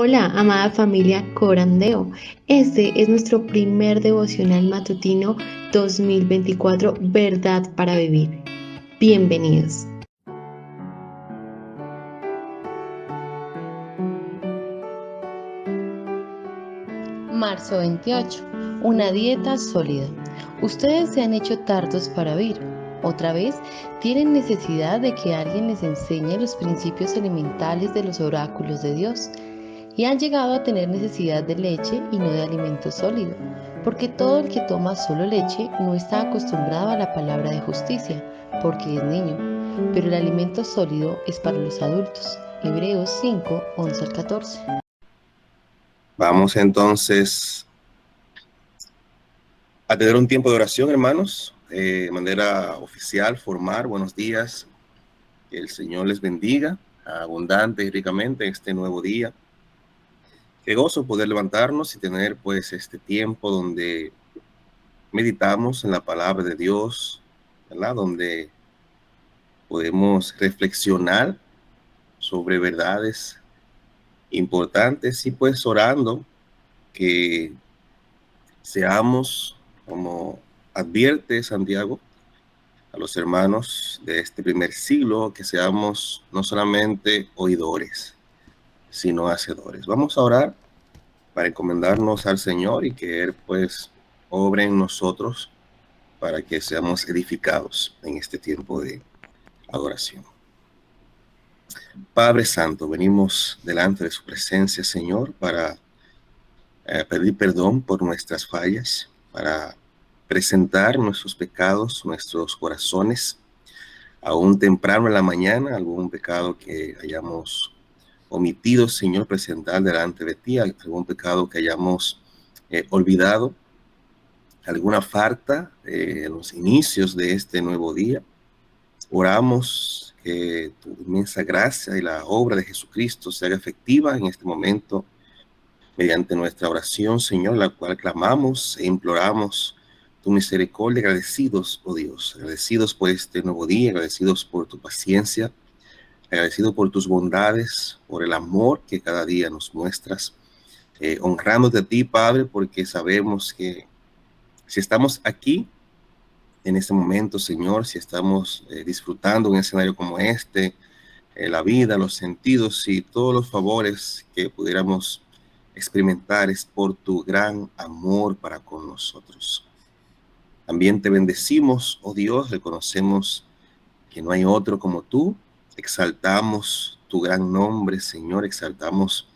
Hola, amada familia Corandeo. Este es nuestro primer devocional matutino 2024, Verdad para Vivir. Bienvenidos. Marzo 28. Una dieta sólida. Ustedes se han hecho tardos para oír. Otra vez, tienen necesidad de que alguien les enseñe los principios elementales de los oráculos de Dios. Y han llegado a tener necesidad de leche y no de alimento sólido, porque todo el que toma solo leche no está acostumbrado a la palabra de justicia, porque es niño. Pero el alimento sólido es para los adultos. Hebreos 5, 11 al 14. Vamos entonces a tener un tiempo de oración, hermanos, de manera oficial, formal. Buenos días, que el Señor les bendiga abundante y ricamente en este nuevo día. Qué gozo poder levantarnos y tener pues este tiempo donde meditamos en la palabra de Dios, ¿verdad? Donde podemos reflexionar sobre verdades importantes y pues orando que seamos, como advierte Santiago a los hermanos de este primer siglo, que seamos no solamente oidores, sino hacedores. Vamos a orar para encomendarnos al Señor y que Él pues obre en nosotros para que seamos edificados en este tiempo de adoración. Padre Santo, venimos delante de su presencia, Señor, para pedir perdón por nuestras fallas, para presentar nuestros pecados, nuestros corazones, aún temprano en la mañana, algún pecado que hayamos omitido, Señor, presentar delante de ti, algún pecado que hayamos olvidado, alguna falta en los inicios de este nuevo día. Oramos que tu inmensa gracia y la obra de Jesucristo se haga efectiva en este momento mediante nuestra oración, Señor, la cual clamamos e imploramos tu misericordia, agradecidos, oh Dios, agradecidos por este nuevo día, agradecidos por tu paciencia, agradecidos por tus bondades, por el amor que cada día nos muestras, honrándote a ti, Padre, porque sabemos que si estamos aquí en este momento, Señor, si estamos disfrutando un escenario como este, la vida, los sentidos y todos los favores que pudiéramos experimentar es por tu gran amor para con nosotros. También te bendecimos, oh Dios, reconocemos que no hay otro como tú, exaltamos tu gran nombre, Señor, exaltamos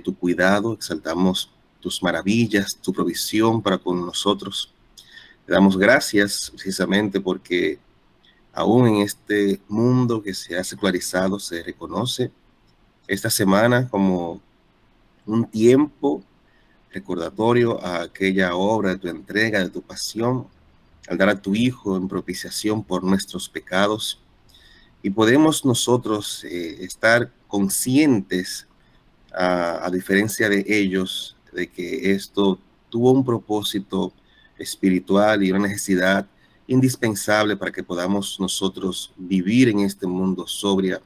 tu cuidado, exaltamos tus maravillas, tu provisión para con nosotros. Te damos gracias precisamente porque aún en este mundo que se ha secularizado, se reconoce esta semana como un tiempo recordatorio a aquella obra de tu entrega, de tu pasión, al dar a tu Hijo en propiciación por nuestros pecados. Y podemos nosotros estar conscientes, a diferencia de ellos, de que esto tuvo un propósito espiritual y una necesidad indispensable para que podamos nosotros vivir en este mundo sobria,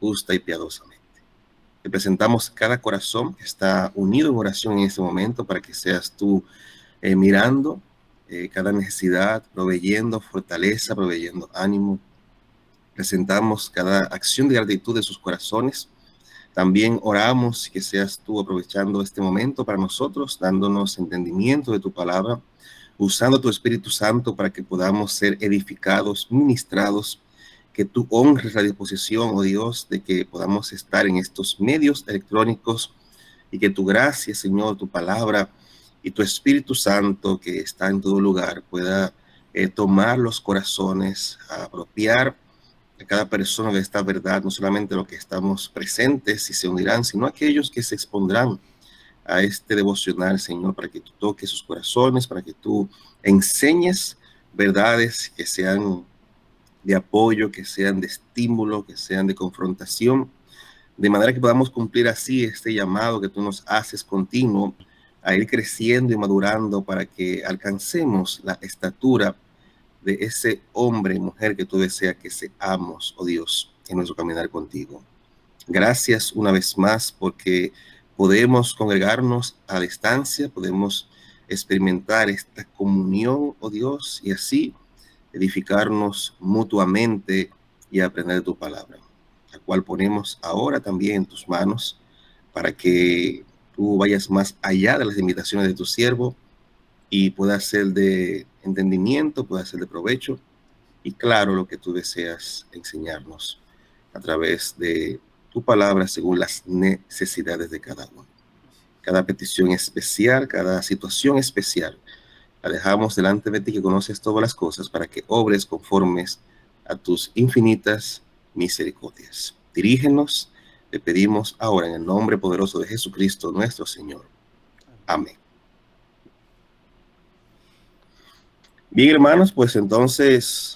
justa y piadosamente. Te presentamos cada corazón que está unido en oración en este momento para que seas tú mirando cada necesidad, proveyendo fortaleza, proveyendo ánimo. Presentamos cada acción de gratitud de sus corazones. También oramos que seas tú aprovechando este momento para nosotros, dándonos entendimiento de tu palabra, usando tu Espíritu Santo para que podamos ser edificados, ministrados, que tú honres la disposición, oh Dios, de que podamos estar en estos medios electrónicos y que tu gracia, Señor, tu palabra y tu Espíritu Santo que está en todo lugar pueda tomar los corazones, apropiar a cada persona de esta verdad, no solamente los que estamos presentes y se unirán, sino aquellos que se expondrán a este devocional, Señor, para que tú toques sus corazones, para que tú enseñes verdades que sean de apoyo, que sean de estímulo, que sean de confrontación, de manera que podamos cumplir así este llamado que tú nos haces continuo a ir creciendo y madurando para que alcancemos la estatura de ese hombre y mujer que tú deseas que seamos, oh Dios, en nuestro caminar contigo. Gracias una vez más porque podemos congregarnos a distancia, podemos experimentar esta comunión, oh Dios, y así edificarnos mutuamente y aprender de tu palabra, la cual ponemos ahora también en tus manos para que tú vayas más allá de las limitaciones de tu siervo y pueda ser de entendimiento, pueda ser de provecho y claro lo que tú deseas enseñarnos a través de tu palabra según las necesidades de cada uno. Cada petición especial, cada situación especial, la dejamos delante de ti que conoces todas las cosas para que obres conformes a tus infinitas misericordias. Dirígenos, te pedimos ahora en el nombre poderoso de Jesucristo nuestro Señor. Amén. Bien, hermanos, pues entonces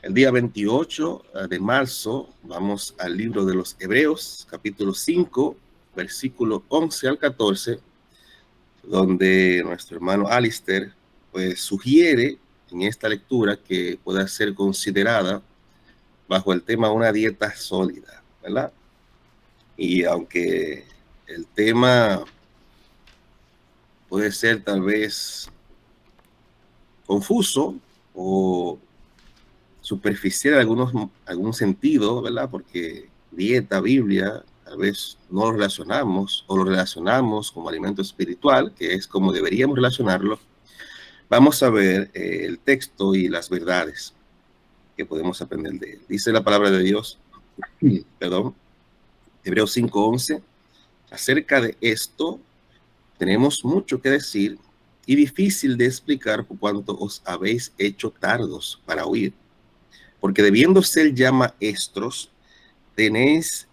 el día 28 de marzo vamos al libro de los Hebreos, capítulo 5, versículo 11 al 14, donde nuestro hermano Alistair pues sugiere en esta lectura que pueda ser considerada bajo el tema una dieta sólida, ¿verdad? Y aunque el tema puede ser tal vez confuso o superficial en algún sentido, ¿verdad? Porque dieta, Biblia, tal vez no lo relacionamos o lo relacionamos como alimento espiritual, que es como deberíamos relacionarlo. Vamos a ver el texto y las verdades que podemos aprender de él. Dice la palabra de Dios, perdón, Hebreos 5:11, acerca de esto tenemos mucho que decir y difícil de explicar por cuanto os habéis hecho tardos para oír. Porque debiendo ser ya maestros, tenéis,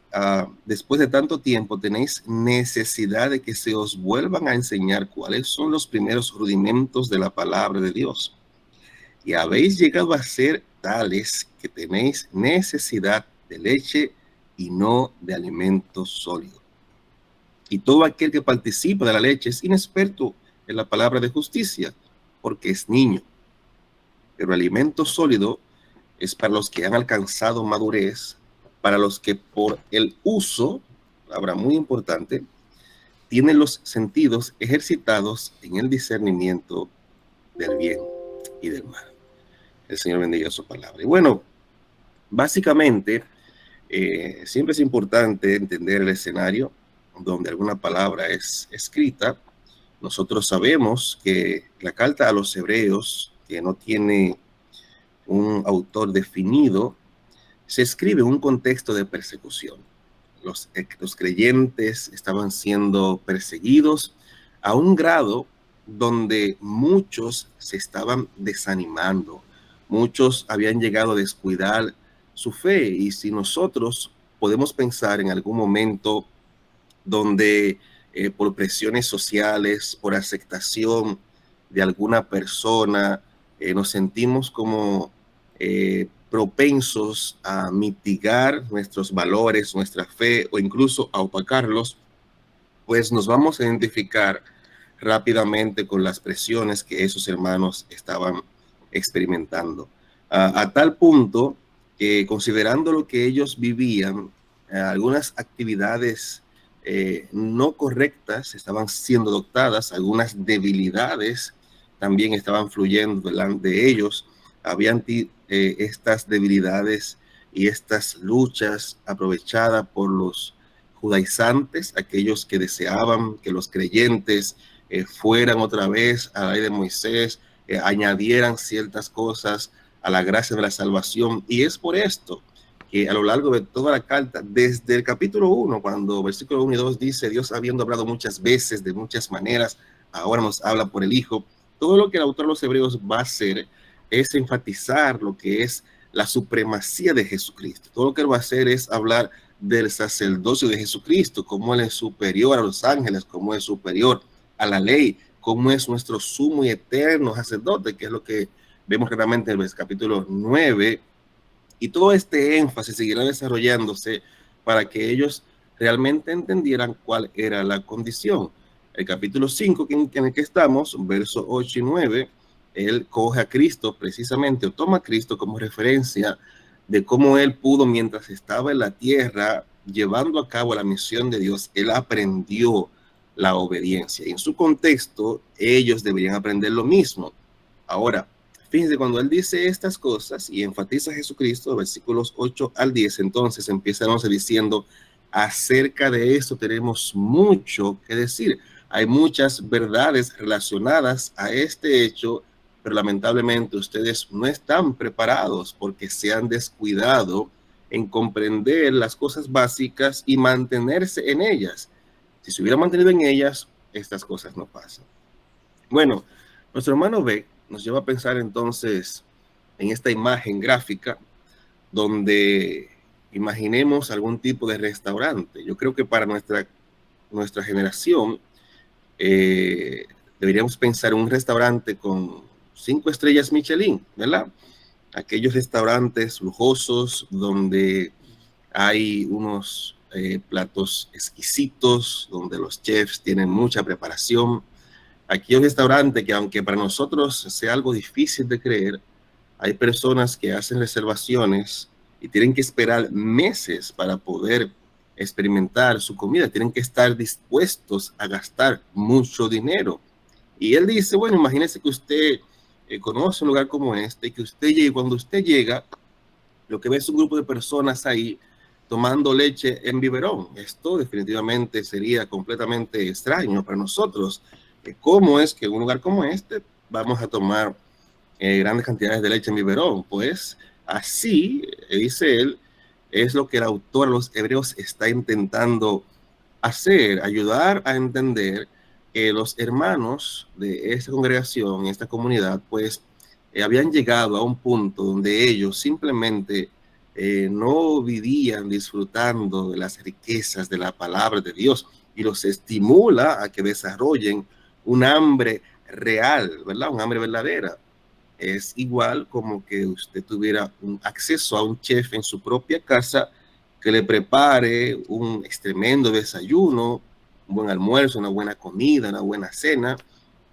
después de tanto tiempo, tenéis necesidad de que se os vuelvan a enseñar cuáles son los primeros rudimentos de la palabra de Dios. Y habéis llegado a ser tales que tenéis necesidad de leche y no de alimento sólido. Y todo aquel que participa de la leche es inexperto en la palabra de justicia, porque es niño. Pero alimento sólido es para los que han alcanzado madurez, para los que por el uso, palabra muy importante, tienen los sentidos ejercitados en el discernimiento del bien y del mal. El Señor bendiga su palabra. Y bueno, básicamente, siempre es importante entender el escenario donde alguna palabra es escrita. Nosotros sabemos que la carta a los hebreos, que no tiene un autor definido, se escribe en un contexto de persecución. Los creyentes estaban siendo perseguidos a un grado donde muchos se estaban desanimando, muchos habían llegado a descuidar su fe. Y si nosotros podemos pensar en algún momento donde por presiones sociales, por aceptación de alguna persona, nos sentimos como propensos a mitigar nuestros valores, nuestra fe o incluso a opacarlos, pues nos vamos a identificar rápidamente con las presiones que esos hermanos estaban experimentando. A tal punto que considerando lo que ellos vivían, algunas actividades no correctas estaban siendo adoptadas, algunas debilidades también estaban fluyendo delante de ellos. Habían estas debilidades y estas luchas aprovechadas por los judaizantes, aquellos que deseaban que los creyentes fueran otra vez a la ley de Moisés, añadieran ciertas cosas a la gracia de la salvación. Y es por esto que a lo largo de toda la carta, desde el capítulo 1, cuando versículo 1 y 2 dice, Dios habiendo hablado muchas veces, de muchas maneras, ahora nos habla por el Hijo, todo lo que el autor de los Hebreos va a hacer es enfatizar lo que es la supremacía de Jesucristo. Todo lo que él va a hacer es hablar del sacerdocio de Jesucristo, cómo él es superior a los ángeles, cómo es superior a la ley, cómo es nuestro sumo y eterno sacerdote, que es lo que vemos claramente en el capítulo 9. Y todo este énfasis seguirá desarrollándose para que ellos realmente entendieran cuál era la condición. El capítulo 5, en el que estamos, versos 8 y 9, él coge a Cristo precisamente, o toma a Cristo como referencia de cómo él pudo, mientras estaba en la tierra, llevando a cabo la misión de Dios, él aprendió la obediencia. Y en su contexto, ellos deberían aprender lo mismo. Ahora, fíjense, cuando él dice estas cosas y enfatiza a Jesucristo, versículos 8 al 10, entonces empieza diciendo, acerca de esto tenemos mucho que decir. Hay muchas verdades relacionadas a este hecho, pero lamentablemente ustedes no están preparados porque se han descuidado en comprender las cosas básicas y mantenerse en ellas. Si se hubiera mantenido en ellas, estas cosas no pasan. Bueno, nuestro hermano Beck nos lleva a pensar entonces en esta imagen gráfica donde imaginemos algún tipo de restaurante. Yo creo que para nuestra generación deberíamos pensar en un restaurante con 5 estrellas Michelin, ¿verdad? Aquellos restaurantes lujosos donde hay unos platos exquisitos, donde los chefs tienen mucha preparación. Aquellos restaurantes que, aunque para nosotros sea algo difícil de creer, hay personas que hacen reservaciones y tienen que esperar meses para poder experimentar su comida, tienen que estar dispuestos a gastar mucho dinero. Y él dice, bueno, imagínese que usted conoce un lugar como este, que usted llegue, cuando usted llega, lo que ve es un grupo de personas ahí tomando leche en biberón. Esto definitivamente sería completamente extraño para nosotros. ¿Cómo es que en un lugar como este vamos a tomar grandes cantidades de leche en biberón? Pues así, dice él, es lo que el autor de los Hebreos está intentando hacer, ayudar a entender que los hermanos de esta congregación, esta comunidad, pues habían llegado a un punto donde ellos simplemente no vivían disfrutando de las riquezas de la palabra de Dios, y los estimula a que desarrollen un hambre real, ¿verdad? Un hambre verdadera. Es igual como que usted tuviera un acceso a un chef en su propia casa que le prepare un tremendo desayuno, un buen almuerzo, una buena comida, una buena cena,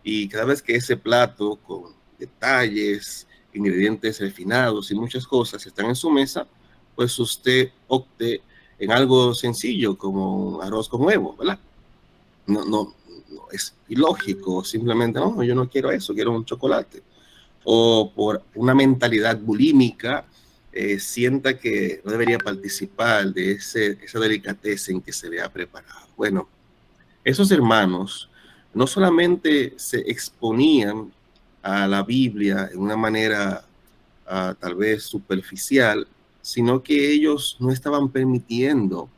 y cada vez que ese plato con detalles, ingredientes refinados y muchas cosas están en su mesa, pues usted opte en algo sencillo como arroz con huevo, ¿verdad? No es ilógico, simplemente no, yo no quiero eso, quiero un chocolate. O por una mentalidad bulímica, sienta que no debería participar de esa delicatessen que se le ha preparado. Bueno, esos hermanos no solamente se exponían a la Biblia en una manera tal vez superficial, sino que ellos no estaban permitiendo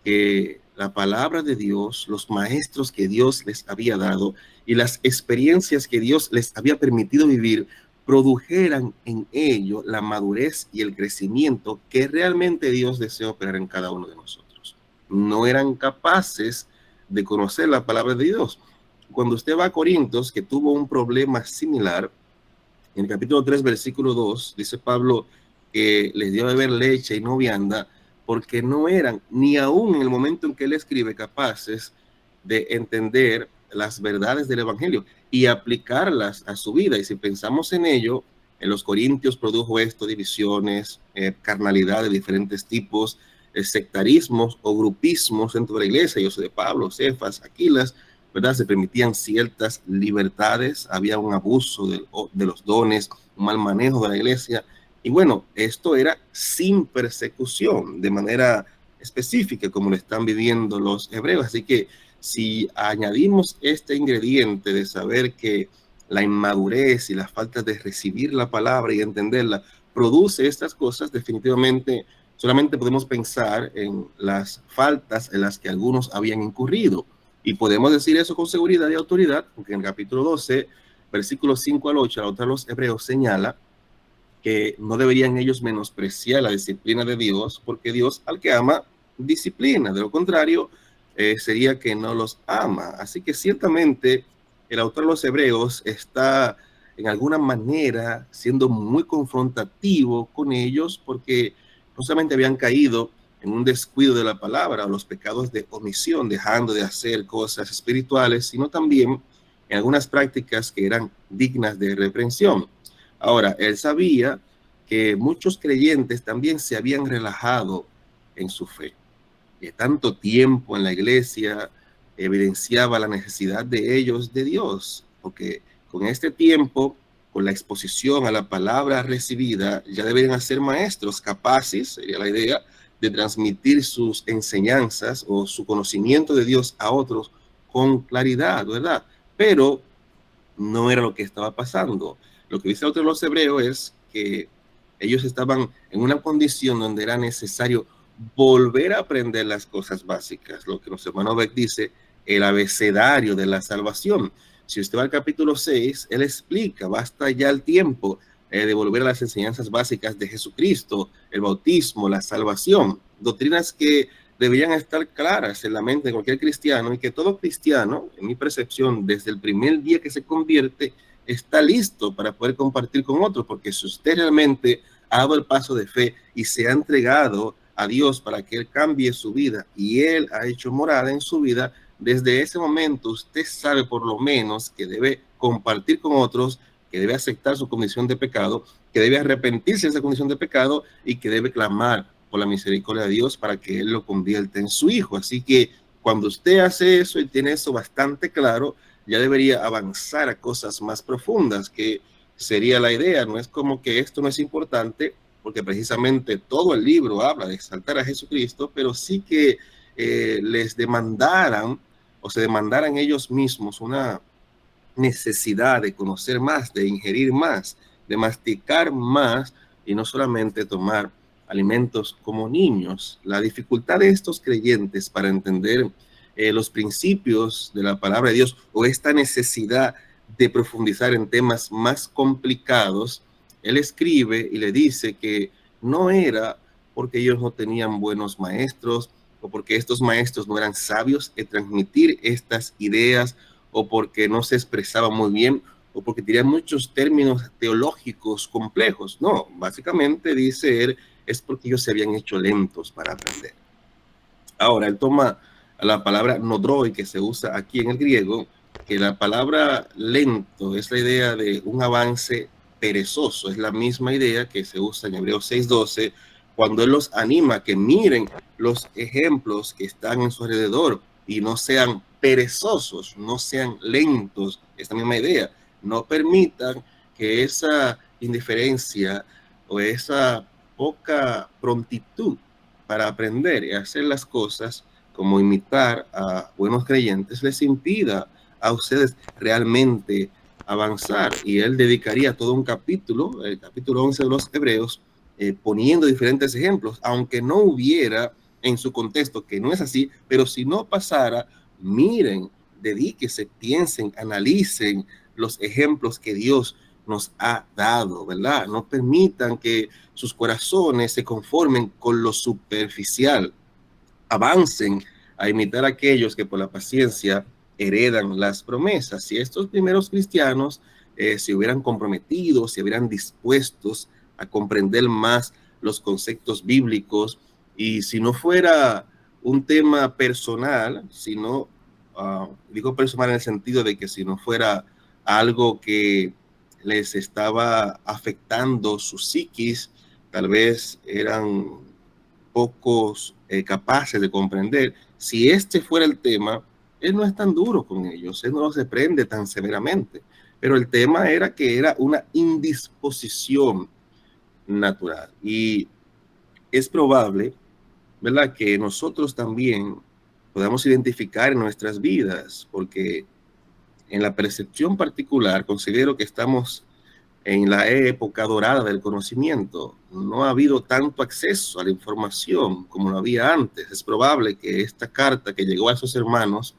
que la palabra de Dios, los maestros que Dios les había dado y las experiencias que Dios les había permitido vivir produjeran en ellos la madurez y el crecimiento que realmente Dios desea operar en cada uno de nosotros. No eran capaces de conocer la palabra de Dios. Cuando usted va a Corintios, que tuvo un problema similar, en el capítulo 3, versículo 2, dice Pablo que les dio a beber leche y no vianda, porque no eran, ni aún en el momento en que él escribe, capaces de entender las verdades del evangelio y aplicarlas a su vida. Y si pensamos en ello, en los Corintios produjo esto, divisiones, carnalidad de diferentes tipos, sectarismos o grupismos dentro de la iglesia. Yo soy de Pablo, Cefas, Aquilas, ¿verdad? Se permitían ciertas libertades, había un abuso de los dones, un mal manejo de la iglesia. Y bueno, esto era sin persecución, de manera específica, como lo están viviendo los hebreos. Así que si añadimos este ingrediente de saber que la inmadurez y la falta de recibir la palabra y entenderla produce estas cosas, definitivamente solamente podemos pensar en las faltas en las que algunos habían incurrido. Y podemos decir eso con seguridad y autoridad, porque en el capítulo 12, versículos 5 al 8, la autor de los Hebreos señala que no deberían ellos menospreciar la disciplina de Dios, porque Dios al que ama, disciplina. De lo contrario, sería que no los ama. Así que ciertamente el autor de los Hebreos está en alguna manera siendo muy confrontativo con ellos, porque no solamente habían caído en un descuido de la palabra o los pecados de omisión, dejando de hacer cosas espirituales, sino también en algunas prácticas que eran dignas de reprensión. Ahora, él sabía que muchos creyentes también se habían relajado en su fe. tanto tiempo en la iglesia evidenciaba la necesidad de ellos de Dios, porque con este tiempo, con la exposición a la palabra recibida, ya deberían ser maestros capaces, sería la idea, de transmitir sus enseñanzas o su conocimiento de Dios a otros con claridad, ¿verdad? Pero no era lo que estaba pasando. Lo que dice el autor de los Hebreos es que ellos estaban en una condición donde era necesario volver a aprender las cosas básicas, lo que nuestro hermano Beck dice, el abecedario de la salvación. Si usted va al capítulo 6, él explica, basta ya el tiempo de volver a las enseñanzas básicas de Jesucristo, el bautismo, la salvación, doctrinas que deberían estar claras en la mente de cualquier cristiano, y que todo cristiano, en mi percepción, desde el primer día que se convierte, está listo para poder compartir con otros, porque si usted realmente ha dado el paso de fe y se ha entregado a Dios para que Él cambie su vida y Él ha hecho morada en su vida, desde ese momento usted sabe por lo menos que debe compartir con otros, que debe aceptar su condición de pecado, que debe arrepentirse de esa condición de pecado y que debe clamar por la misericordia de Dios para que Él lo convierta en su hijo. Así que cuando usted hace eso y tiene eso bastante claro, ya debería avanzar a cosas más profundas, que sería la idea. No es como que esto no es importante, porque precisamente todo el libro habla de exaltar a Jesucristo, pero sí que les demandaran o se demandaran ellos mismos una necesidad de conocer más, de ingerir más, de masticar más y no solamente tomar alimentos como niños. La dificultad de estos creyentes para entender los principios de la palabra de Dios, o esta necesidad de profundizar en temas más complicados, él escribe y le dice que no era porque ellos no tenían buenos maestros o porque estos maestros no eran sabios en transmitir estas ideas, o porque no se expresaba muy bien, o porque tenía muchos términos teológicos complejos. No, básicamente dice él, es porque ellos se habían hecho lentos para aprender. Ahora, él toma la palabra nodroi, que se usa aquí en el griego, que la palabra lento es la idea de un avance perezoso, es la misma idea que se usa en Hebreos 6:12, cuando él los anima a que miren los ejemplos que están en su alrededor y no sean perezosos, no sean lentos. Esta misma idea, no permitan que esa indiferencia o esa poca prontitud para aprender y hacer las cosas, como imitar a buenos creyentes, les impida a ustedes realmente avanzar. Y él dedicaría todo un capítulo, el capítulo 11 de los Hebreos, poniendo diferentes ejemplos, aunque no hubiera en su contexto, que no es así, pero si no pasara, miren, dedíquese, piensen, analicen los ejemplos que Dios nos ha dado, ¿verdad? No permitan que sus corazones se conformen con lo superficial. Avancen a imitar a aquellos que por la paciencia heredan las promesas. Si estos primeros cristianos se hubieran comprometido, se hubieran dispuestos a comprender más los conceptos bíblicos, y si no fuera un tema personal, sino, digo personal en el sentido de que si no fuera algo que les estaba afectando su psiquis, tal vez eran pocos capaces de comprender. Si este fuera el tema, él no es tan duro con ellos, él no los reprende tan severamente, pero el tema era que era una indisposición natural. Y es probable, ¿verdad?, que nosotros también podamos identificar en nuestras vidas, porque en la percepción particular considero que estamos en la época dorada del conocimiento. No ha habido tanto acceso a la información como lo había antes. Es probable que esta carta que llegó a esos hermanos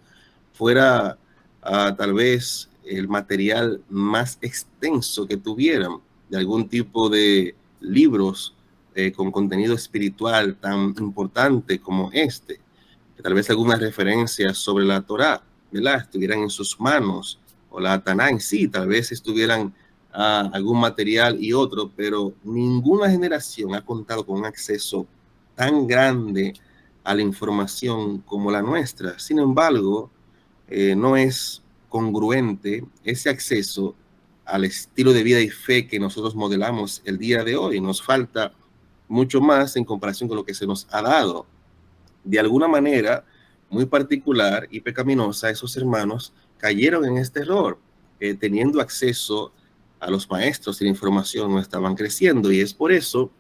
fuera tal vez el material más extenso que tuvieran de algún tipo de libros con contenido espiritual tan importante como este. Que tal vez algunas referencias sobre la Torá, ¿verdad?, estuvieran en sus manos, o la Taná en sí, tal vez estuvieran algún material y otro, pero ninguna generación ha contado con un acceso tan grande a la información como la nuestra. Sin embargo, no es congruente ese acceso al estilo de vida y fe que nosotros modelamos el día de hoy. Nos falta mucho más en comparación con lo que se nos ha dado. De alguna manera muy particular y pecaminosa, esos hermanos cayeron en este error, teniendo acceso a los maestros y la información no estaban creciendo, y es por eso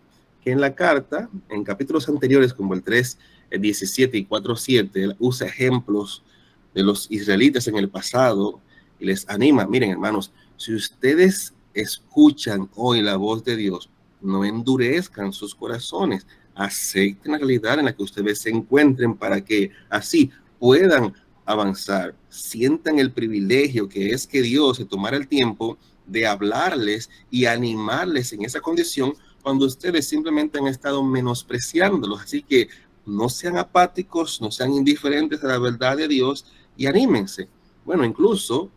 que en la carta, en capítulos anteriores como el 3, el 17 y 4:7, él usa ejemplos de los israelitas en el pasado y les anima, miren hermanos, si ustedes escuchan hoy la voz de Dios, no endurezcan sus corazones, acepten la realidad en la que ustedes se encuentren para que así puedan avanzar, sientan el privilegio que es que Dios se tomara el tiempo de hablarles y animarles en esa condición cuando ustedes simplemente han estado menospreciándolos. Así que no sean apáticos, no sean indiferentes a la verdad de Dios y anímense. Bueno, incluso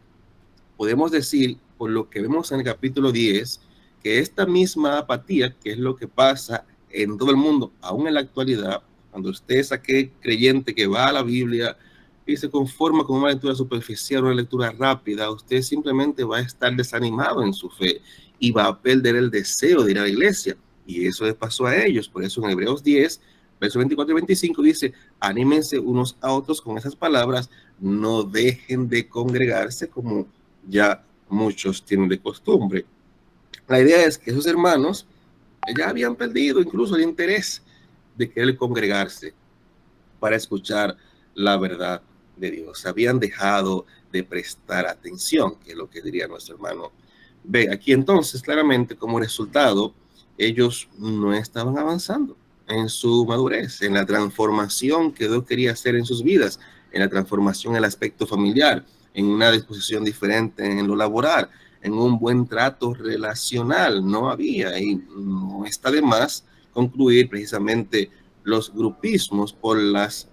podemos decir, por lo que vemos en el capítulo 10, que esta misma apatía, que es lo que pasa en todo el mundo, aún en la actualidad, cuando usted es aquel creyente que va a la Biblia y se conforma con una lectura superficial, una lectura rápida, usted simplemente va a estar desanimado en su fe y va a perder el deseo de ir a la iglesia. Y eso les pasó a ellos. Por eso en Hebreos 10, versos 24 y 25 dice, anímense unos a otros con esas palabras, no dejen de congregarse como ya muchos tienen de costumbre. La idea es que esos hermanos ya habían perdido incluso el interés de querer congregarse para escuchar la verdad de Dios. Habían dejado de prestar atención, que es lo que diría nuestro hermano. Ve, aquí entonces claramente como resultado, ellos no estaban avanzando en su madurez, en la transformación que Dios quería hacer en sus vidas, en la transformación en el aspecto familiar, en una disposición diferente en lo laboral, en un buen trato relacional. No había, y no está de más concluir precisamente los grupismos por los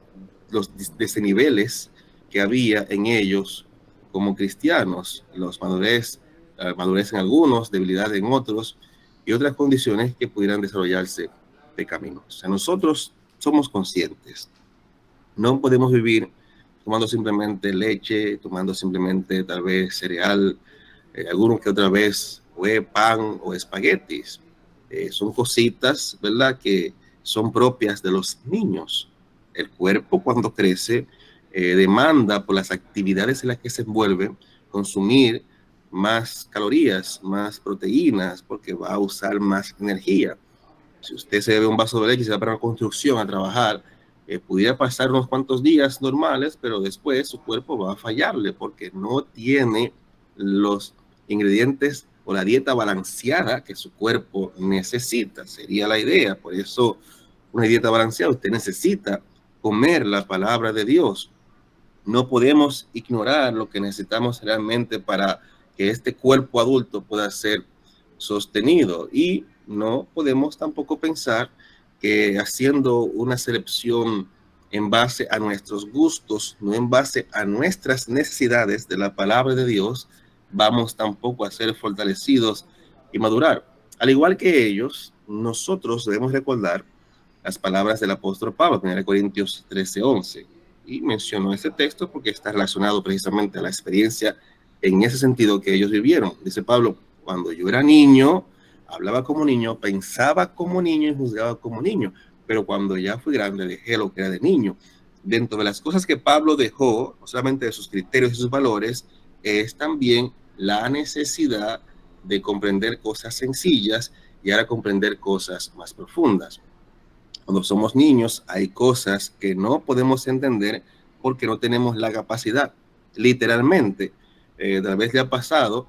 desniveles que había en ellos como cristianos, madurez en algunos, debilidad en otros y otras condiciones que pudieran desarrollarse pecaminosas. Nosotros somos conscientes, no podemos vivir tomando simplemente leche, tomando simplemente tal vez cereal, algunos que otra vez o pan o espaguetis. Son cositas, ¿verdad?, que son propias de los niños. El cuerpo cuando crece demanda por las actividades en las que se envuelve consumir más calorías, más proteínas, porque va a usar más energía. Si usted se bebe un vaso de leche y se va para una construcción a trabajar, pudiera pasar unos cuantos días normales, pero después su cuerpo va a fallarle porque no tiene los ingredientes o la dieta balanceada que su cuerpo necesita. Sería la idea. Por eso, una dieta balanceada, usted necesita comer la palabra de Dios. No podemos ignorar lo que necesitamos realmente para que este cuerpo adulto pueda ser sostenido, y no podemos tampoco pensar que haciendo una selección en base a nuestros gustos, no en base a nuestras necesidades de la palabra de Dios, vamos tampoco a ser fortalecidos y madurar. Al igual que ellos, nosotros debemos recordar las palabras del apóstol Pablo, 1 Corintios 13:11, y mencionó ese texto porque está relacionado precisamente a la experiencia en ese sentido que ellos vivieron. Dice Pablo, cuando yo era niño, hablaba como niño, pensaba como niño y juzgaba como niño, pero cuando ya fui grande dejé lo que era de niño. Dentro de las cosas que Pablo dejó, no solamente de sus criterios y sus valores, es también la necesidad de comprender cosas sencillas y ahora comprender cosas más profundas. Cuando somos niños hay cosas que no podemos entender porque no tenemos la capacidad. Literalmente, tal vez le ha pasado,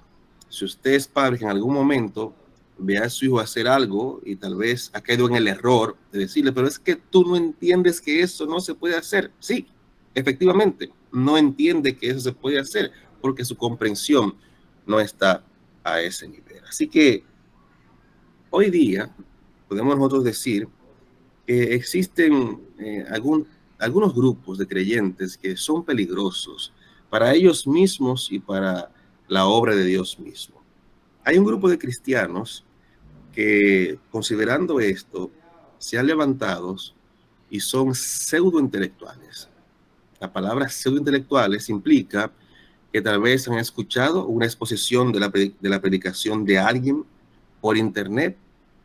si usted es padre que en algún momento ve a su hijo hacer algo y tal vez ha caído en el error de decirle, pero es que tú no entiendes que eso no se puede hacer. Sí, efectivamente, no entiende que eso se puede hacer porque su comprensión no está a ese nivel. Así que hoy día podemos nosotros decir que existen algunos grupos de creyentes que son peligrosos para ellos mismos y para la obra de Dios mismo. Hay un grupo de cristianos que, considerando esto, se han levantado y son pseudointelectuales. La palabra pseudointelectuales implica que tal vez han escuchado una exposición de la predicación de alguien por internet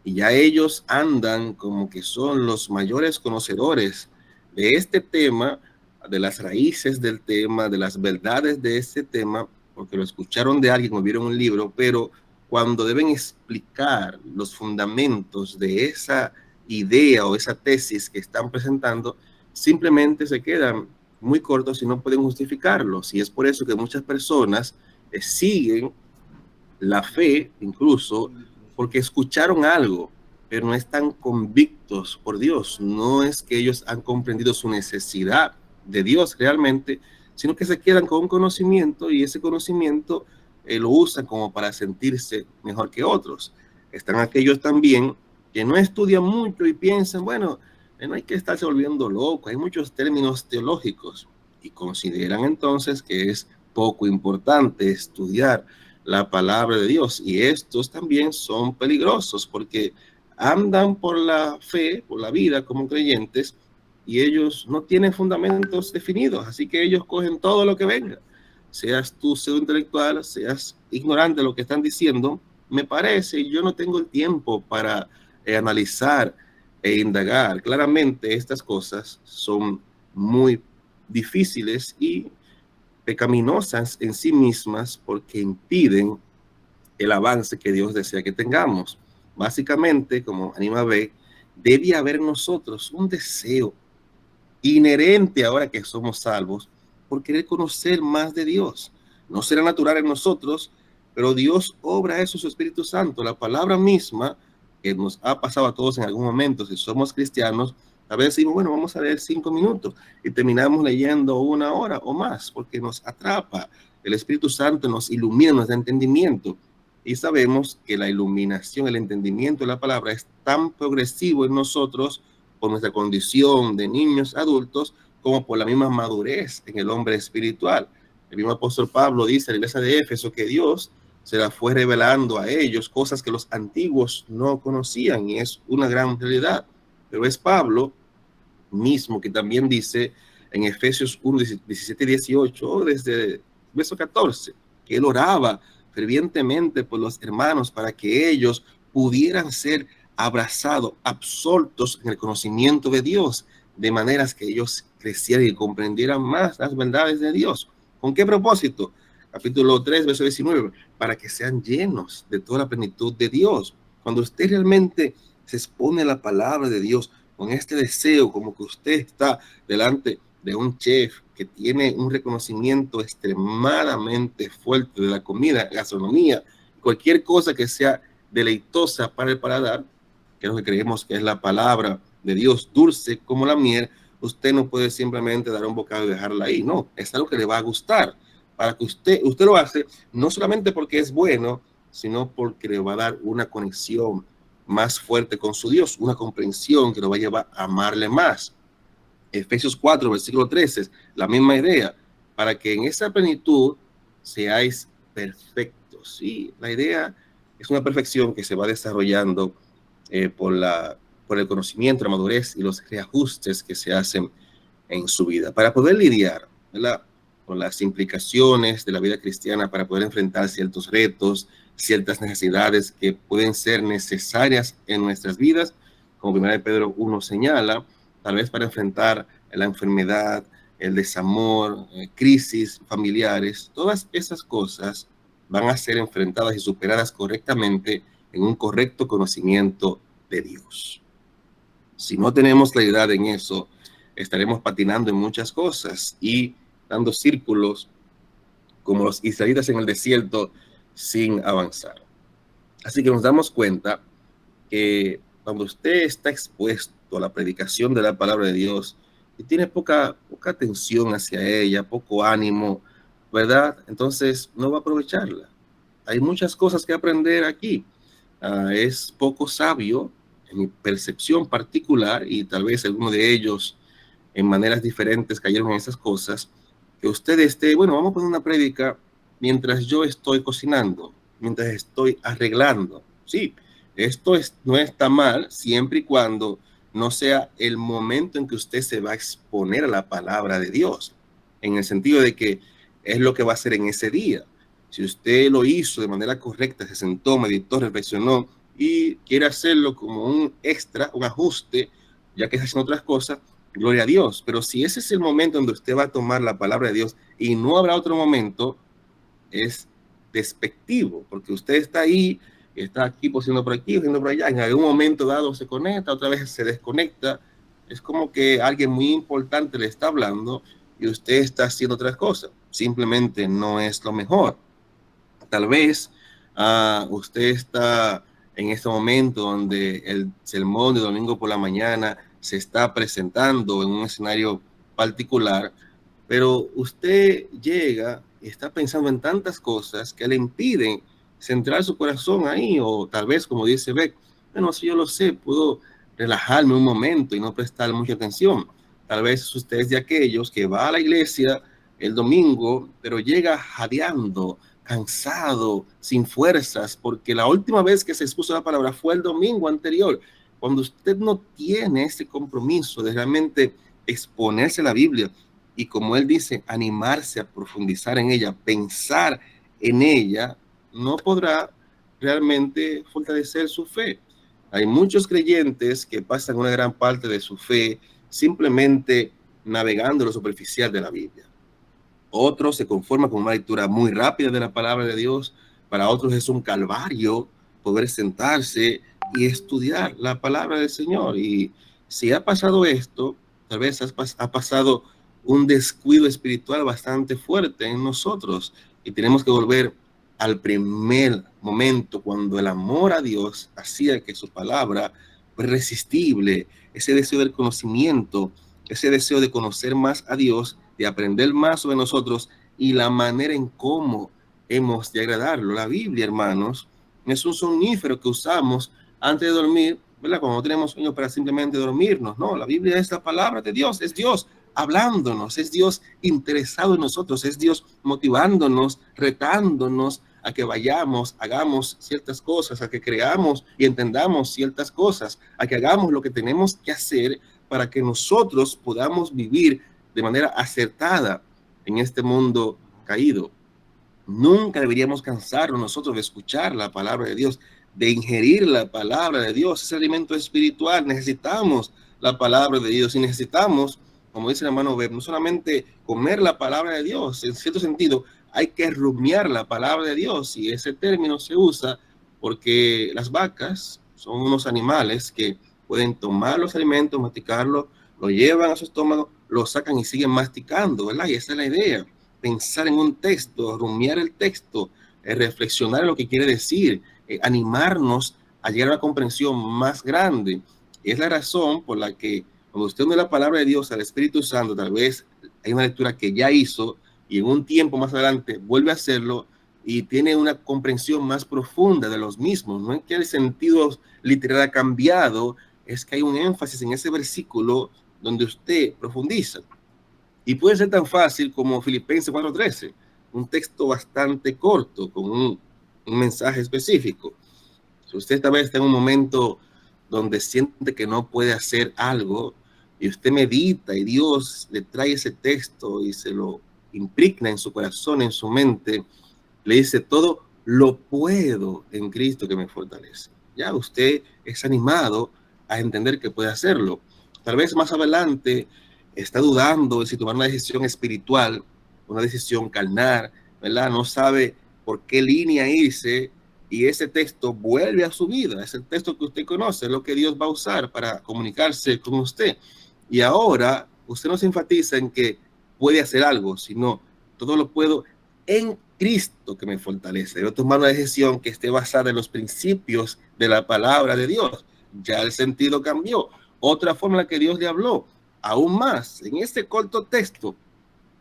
y ya ellos andan como que son los mayores conocedores de este tema, de las raíces del tema, de las verdades de este tema, porque lo escucharon de alguien o vieron un libro, pero cuando deben explicar los fundamentos de esa idea o esa tesis que están presentando, simplemente se quedan muy cortos y no pueden justificarlos. Y es por eso que muchas personas siguen la fe, incluso porque escucharon algo, pero no están convictos por Dios. No es que ellos han comprendido su necesidad de Dios realmente, sino que se quedan con un conocimiento y ese conocimiento lo usan como para sentirse mejor que otros. Están aquellos también que no estudian mucho y piensan, bueno, no hay que estarse volviendo loco, hay muchos términos teológicos y consideran entonces que es poco importante estudiar la palabra de Dios. Y estos también son peligrosos porque andan por la fe, por la vida como creyentes, y ellos no tienen fundamentos definidos, así que ellos cogen todo lo que venga. Seas tú pseudo intelectual, seas ignorante de lo que están diciendo, me parece, yo no tengo el tiempo para analizar e indagar. Claramente estas cosas son muy difíciles y pecaminosas en sí mismas porque impiden el avance que Dios desea que tengamos. Básicamente, como Anima B, debe haber en nosotros un deseo inherente ahora que somos salvos por querer conocer más de Dios. No será natural en nosotros, pero Dios obra eso, su Espíritu Santo. La palabra misma que nos ha pasado a todos en algún momento, si somos cristianos, a veces decimos, bueno, vamos a leer 5 minutos y terminamos leyendo 1 hora o más porque nos atrapa. El Espíritu Santo nos ilumina nuestro entendimiento y sabemos que la iluminación, el entendimiento de la palabra es tan progresivo en nosotros por nuestra condición de niños adultos como por la misma madurez en el hombre espiritual. El mismo apóstol Pablo dice a la iglesia de Éfeso que Dios se la fue revelando a ellos cosas que los antiguos no conocían y es una gran realidad. Pero es Pablo mismo que también dice en Efesios 1, 17 y 18, desde verso 14, que él oraba fervientemente por los hermanos para que ellos pudieran ser abrazados, absortos en el conocimiento de Dios, de maneras que ellos crecieran y comprendieran más las verdades de Dios. ¿Con qué propósito? Capítulo 3, verso 19, para que sean llenos de toda la plenitud de Dios. Cuando usted realmente se expone a la palabra de Dios con este deseo, como que usted está delante de un chef que tiene un reconocimiento extremadamente fuerte de la comida, gastronomía, cualquier cosa que sea deleitosa para el paladar, que es lo que creemos que es la palabra de Dios, dulce como la miel, usted no puede simplemente dar un bocado y dejarla ahí, no, es algo que le va a gustar, para que usted lo hace, no solamente porque es bueno, sino porque le va a dar una conexión más fuerte con su Dios, una comprensión que lo va a llevar a amarle más. Efesios 4, versículo 13, la misma idea, para que en esa plenitud seáis perfectos. Sí, la idea es una perfección que se va desarrollando por el conocimiento, la madurez y los reajustes que se hacen en su vida. Para poder lidiar, ¿verdad?, con las implicaciones de la vida cristiana, para poder enfrentar ciertos retos, ciertas necesidades que pueden ser necesarias en nuestras vidas, como 1 Pedro 1 señala, tal vez para enfrentar la enfermedad, el desamor, crisis familiares, todas esas cosas van a ser enfrentadas y superadas correctamente en un correcto conocimiento de Dios. Si no tenemos claridad en eso, estaremos patinando en muchas cosas y dando círculos como los israelitas en el desierto sin avanzar. Así que nos damos cuenta que cuando usted está expuesto a la predicación de la palabra de Dios y tiene poca atención hacia ella, poco ánimo, ¿verdad? Entonces no va a aprovecharla. Hay muchas cosas que aprender aquí. Es poco sabio, en mi percepción particular, y tal vez alguno de ellos en maneras diferentes cayeron en esas cosas, que usted esté, bueno, vamos a poner una prédica mientras yo estoy cocinando, mientras estoy arreglando. Sí, no está mal siempre y cuando no sea el momento en que usted se va a exponer a la palabra de Dios, en el sentido de que es lo que va a hacer en ese día. Si usted lo hizo de manera correcta, se sentó, meditó, reflexionó y quiere hacerlo como un extra, un ajuste, ya que está haciendo otras cosas, gloria a Dios. Pero si ese es el momento donde usted va a tomar la palabra de Dios y no habrá otro momento, es despectivo, porque usted está ahí, está aquí posando por aquí, posando por allá, en algún momento dado se conecta, otra vez se desconecta. Es como que alguien muy importante le está hablando y usted está haciendo otras cosas. Simplemente no es lo mejor. Tal vez usted está en este momento donde el sermón de domingo por la mañana se está presentando en un escenario particular, pero usted llega y está pensando en tantas cosas que le impiden centrar su corazón ahí, o tal vez, como dice Beck, bueno, si yo lo sé, puedo relajarme un momento y no prestar mucha atención. Tal vez usted es de aquellos que va a la iglesia el domingo, pero llega jadeando, cansado, sin fuerzas, porque la última vez que se expuso la palabra fue el domingo anterior. Cuando usted no tiene ese compromiso de realmente exponerse a la Biblia y, como él dice, animarse a profundizar en ella, pensar en ella, no podrá realmente fortalecer su fe. Hay muchos creyentes que pasan una gran parte de su fe simplemente navegando en lo superficial de la Biblia. Otros se conforman con una lectura muy rápida de la palabra de Dios. Para otros es un calvario poder sentarse y estudiar la palabra del Señor. Y si ha pasado esto, tal vez ha pasado un descuido espiritual bastante fuerte en nosotros y tenemos que volver al primer momento cuando el amor a Dios hacía que su palabra fue irresistible, ese deseo del conocimiento, ese deseo de conocer más a Dios, de aprender más sobre nosotros y la manera en cómo hemos de agradarlo. La Biblia, hermanos, es un somnífero que usamos antes de dormir, ¿verdad? Cuando no tenemos sueño para simplemente dormirnos, no, la Biblia es la palabra de Dios, es Dios hablándonos, es Dios interesado en nosotros, es Dios motivándonos, retándonos a que vayamos, hagamos ciertas cosas, a que creamos y entendamos ciertas cosas, a que hagamos lo que tenemos que hacer para que nosotros podamos vivir de manera acertada en este mundo caído. Nunca deberíamos cansarnos nosotros de escuchar la palabra de Dios, de ingerir la palabra de Dios, ese alimento espiritual. Necesitamos la palabra de Dios y necesitamos, como dice el hermano Webb, no solamente comer la palabra de Dios, en cierto sentido, hay que rumiar la palabra de Dios, y ese término se usa porque las vacas son unos animales que pueden tomar los alimentos, masticarlos, lo llevan a su estómago, lo sacan y siguen masticando, ¿verdad? Y esa es la idea. Pensar en un texto, rumiar el texto, reflexionar en lo que quiere decir, animarnos a llegar a una comprensión más grande. Es la razón por la que cuando usted une la palabra de Dios al Espíritu Santo, tal vez hay una lectura que ya hizo y en un tiempo más adelante vuelve a hacerlo y tiene una comprensión más profunda de los mismos. No es que el sentido literal ha cambiado, es que hay un énfasis en ese versículo donde usted profundiza. Y puede ser tan fácil como Filipenses 4:13, un texto bastante corto, con un mensaje específico. Si usted tal vez está en un momento donde siente que no puede hacer algo, y usted medita y Dios le trae ese texto y se lo impregna en su corazón, en su mente, le dice: todo lo puedo en Cristo que me fortalece. Ya usted es animado a entender que puede hacerlo. Tal vez más adelante está dudando de si tomar una decisión espiritual, una decisión carnal, ¿verdad? No sabe por qué línea irse, y ese texto vuelve a su vida. Es el texto que usted conoce, es lo que Dios va a usar para comunicarse con usted. Y ahora usted no se enfatiza en que puede hacer algo, sino todo lo puedo en Cristo que me fortalece. Debo tomar una decisión que esté basada en los principios de la palabra de Dios. Ya el sentido cambió. Otra forma en la que Dios le habló, aún más, en este corto texto.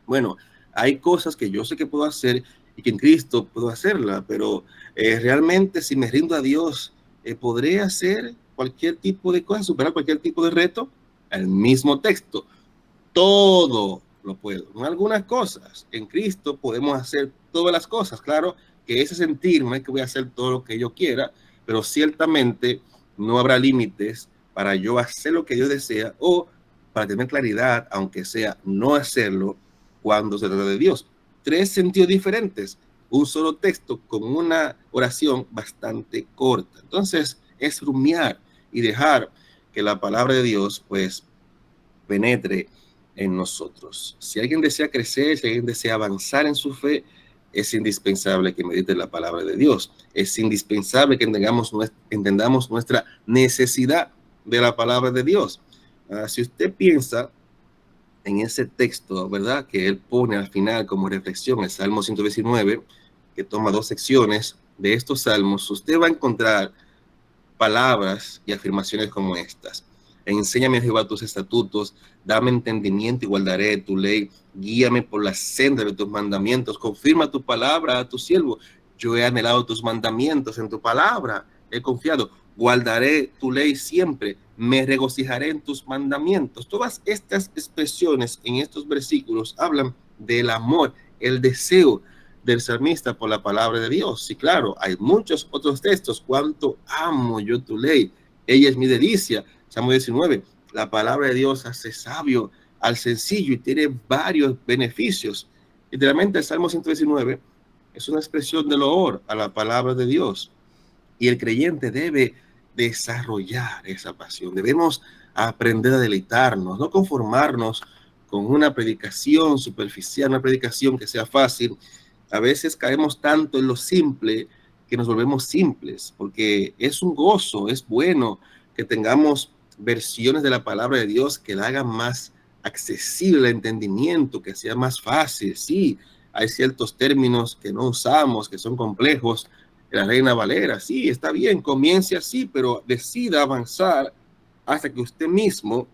Bueno, hay cosas que yo sé que puedo hacer y que en Cristo puedo hacerla, pero realmente si me rindo a Dios, ¿podré hacer cualquier tipo de cosa, superar cualquier tipo de reto? El mismo texto. Todo lo puedo. En algunas cosas, en Cristo podemos hacer todas las cosas. Claro que ese sentir no es que voy a hacer todo lo que yo quiera, pero ciertamente no habrá límites para yo hacer lo que Dios desea, o para tener claridad, aunque sea no hacerlo cuando se trata de Dios. Tres sentidos diferentes, un solo texto con una oración bastante corta. Entonces es rumiar y dejar que la palabra de Dios pues penetre en nosotros. Si alguien desea crecer, si alguien desea avanzar en su fe, es indispensable que medite la palabra de Dios. Es indispensable que entendamos nuestra necesidad de la palabra de Dios. Si usted piensa en ese texto, ¿verdad?, que él pone al final como reflexión, el Salmo 119, que toma 2 secciones de estos salmos, usted va a encontrar palabras y afirmaciones como estas. Enséñame, Jehová, tus estatutos, dame entendimiento y guardaré tu ley, guíame por la senda de tus mandamientos, confirma tu palabra a tu siervo. Yo he anhelado tus mandamientos, en tu palabra he confiado, guardaré tu ley siempre, me regocijaré en tus mandamientos. Todas estas expresiones en estos versículos hablan del amor, el deseo del salmista por la palabra de Dios. Sí, claro, hay muchos otros textos. Cuánto amo yo tu ley, ella es mi delicia. Salmo 19, la palabra de Dios hace sabio al sencillo y tiene varios beneficios. Literalmente el Salmo 119 es una expresión de loor a la palabra de Dios, y el creyente debe desarrollar esa pasión. Debemos aprender a deleitarnos, no conformarnos con una predicación superficial, una predicación que sea fácil. A veces caemos tanto en lo simple que nos volvemos simples, porque es un gozo, es bueno que tengamos versiones de la palabra de Dios que la hagan más accesible al entendimiento, que sea más fácil. Sí, hay ciertos términos que no usamos, que son complejos. La Reina Valera, sí, está bien, comience así, pero decida avanzar hasta que usted mismo,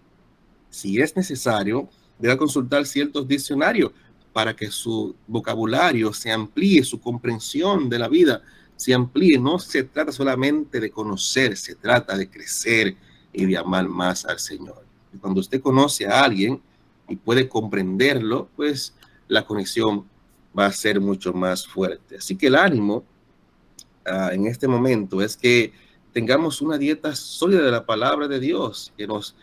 si es necesario, deba consultar ciertos diccionarios para que su vocabulario se amplíe, su comprensión de la vida se amplíe. No se trata solamente de conocer, se trata de crecer y de amar más al Señor. Y cuando usted conoce a alguien y puede comprenderlo, pues la conexión va a ser mucho más fuerte. Así que el ánimo en este momento es que tengamos una dieta sólida de la palabra de Dios, que nos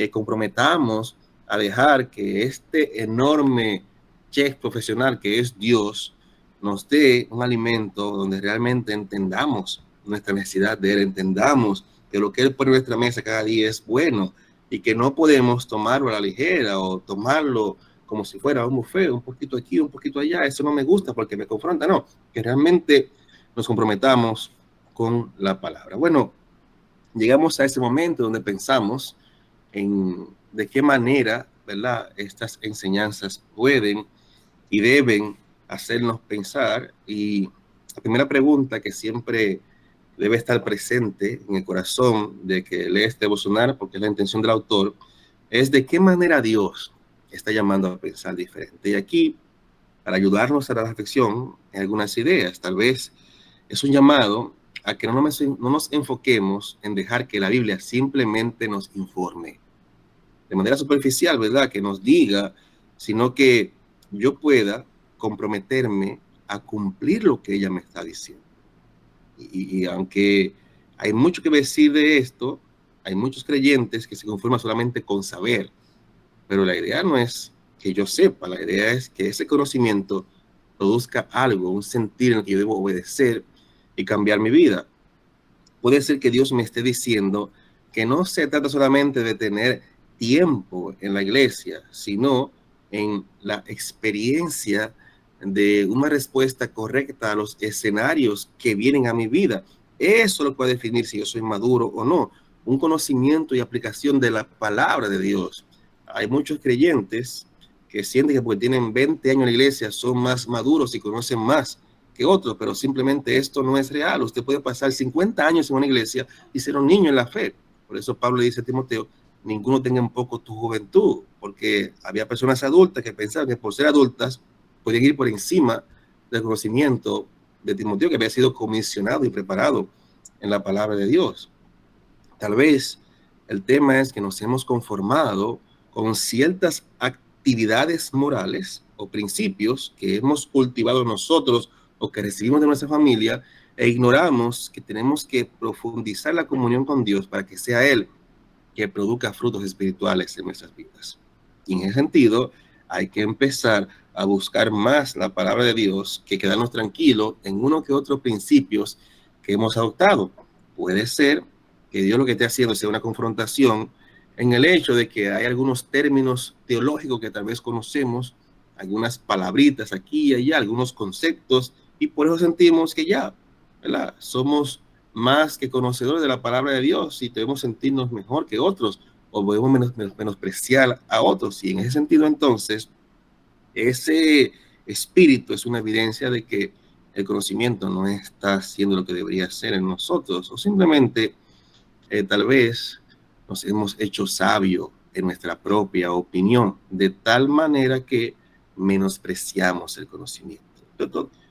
comprometamos a dejar que este enorme chef profesional que es Dios nos dé un alimento donde realmente entendamos nuestra necesidad de Él, entendamos que lo que Él pone en nuestra mesa cada día es bueno y que no podemos tomarlo a la ligera o tomarlo como si fuera un buffet, un poquito aquí, un poquito allá. Eso no me gusta porque me confronta. No, que realmente nos comprometamos con la palabra. Bueno, llegamos a ese momento donde pensamos en de qué manera, ¿verdad?, estas enseñanzas pueden y deben hacernos pensar. Y la primera pregunta que siempre debe estar presente en el corazón de que lee este devocional, porque es la intención del autor, es de qué manera Dios está llamando a pensar diferente. Y aquí, para ayudarnos a la reflexión, en algunas ideas, tal vez es un llamado a que no nos enfoquemos en dejar que la Biblia simplemente nos informe de manera superficial, ¿verdad?, que nos diga, sino que yo pueda comprometerme a cumplir lo que ella me está diciendo. Y aunque hay mucho que decir de esto, hay muchos creyentes que se conforman solamente con saber, pero la idea no es que yo sepa, la idea es que ese conocimiento produzca algo, un sentir en el que yo debo obedecer y cambiar mi vida. Puede ser que Dios me esté diciendo que no se trata solamente de tener tiempo en la iglesia, sino en la experiencia de una respuesta correcta a los escenarios que vienen a mi vida. Eso lo puede definir si yo soy maduro o no. Un conocimiento y aplicación de la palabra de Dios. Hay muchos creyentes que sienten que porque tienen 20 años en la iglesia son más maduros y conocen más que otros, pero simplemente esto no es real. Usted puede pasar 50 años en una iglesia y ser un niño en la fe. Por eso Pablo le dice a Timoteo, ninguno tenga en poco tu juventud, porque había personas adultas que pensaban que por ser adultas podían ir por encima del conocimiento de Timoteo, que había sido comisionado y preparado en la palabra de Dios. Tal vez el tema es que nos hemos conformado con ciertas actividades morales o principios que hemos cultivado nosotros o que recibimos de nuestra familia, e ignoramos que tenemos que profundizar la comunión con Dios para que sea Él que produzca frutos espirituales en nuestras vidas. Y en ese sentido, hay que empezar a buscar más la palabra de Dios que quedarnos tranquilos en uno que otros principios que hemos adoptado. Puede ser que Dios lo que esté haciendo sea una confrontación en el hecho de que hay algunos términos teológicos que tal vez conocemos, algunas palabritas aquí y allá, algunos conceptos, y por eso sentimos que ya, ¿verdad? Somos más que conocedores de la palabra de Dios y debemos sentirnos mejor que otros o podemos menospreciar a otros. Y en ese sentido, entonces, ese espíritu es una evidencia de que el conocimiento no está haciendo lo que debería ser en nosotros, o simplemente tal vez nos hemos hecho sabio en nuestra propia opinión, de tal manera que menospreciamos el conocimiento.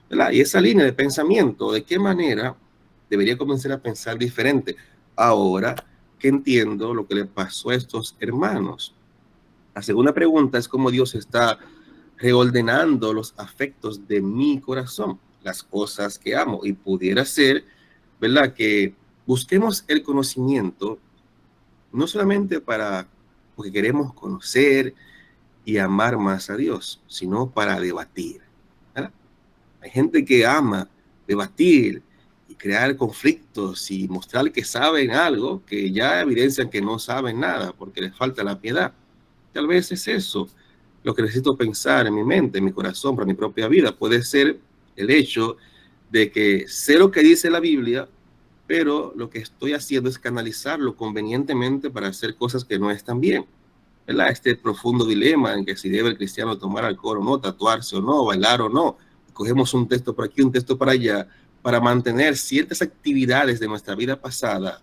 ¿Verdad? Y esa línea de pensamiento, ¿de qué manera debería comenzar a pensar diferente? Ahora que entiendo lo que le pasó a estos hermanos. La segunda pregunta es cómo Dios está reordenando los afectos de mi corazón, las cosas que amo. Y pudiera ser, ¿verdad?, que busquemos el conocimiento no solamente para porque queremos conocer y amar más a Dios, sino para debatir, ¿verdad? Hay gente que ama debatir y crear conflictos y mostrar que saben algo que ya evidencian que no saben nada porque les falta la piedad. Tal vez es eso lo que necesito pensar en mi mente, en mi corazón, para mi propia vida. Puede ser el hecho de que sé lo que dice la Biblia, pero lo que estoy haciendo es canalizarlo convenientemente para hacer cosas que no están bien, ¿verdad? Este profundo dilema en que si debe el cristiano tomar alcohol o no, tatuarse o no, bailar o no. Cogemos un texto por aquí, un texto para allá, para mantener ciertas actividades de nuestra vida pasada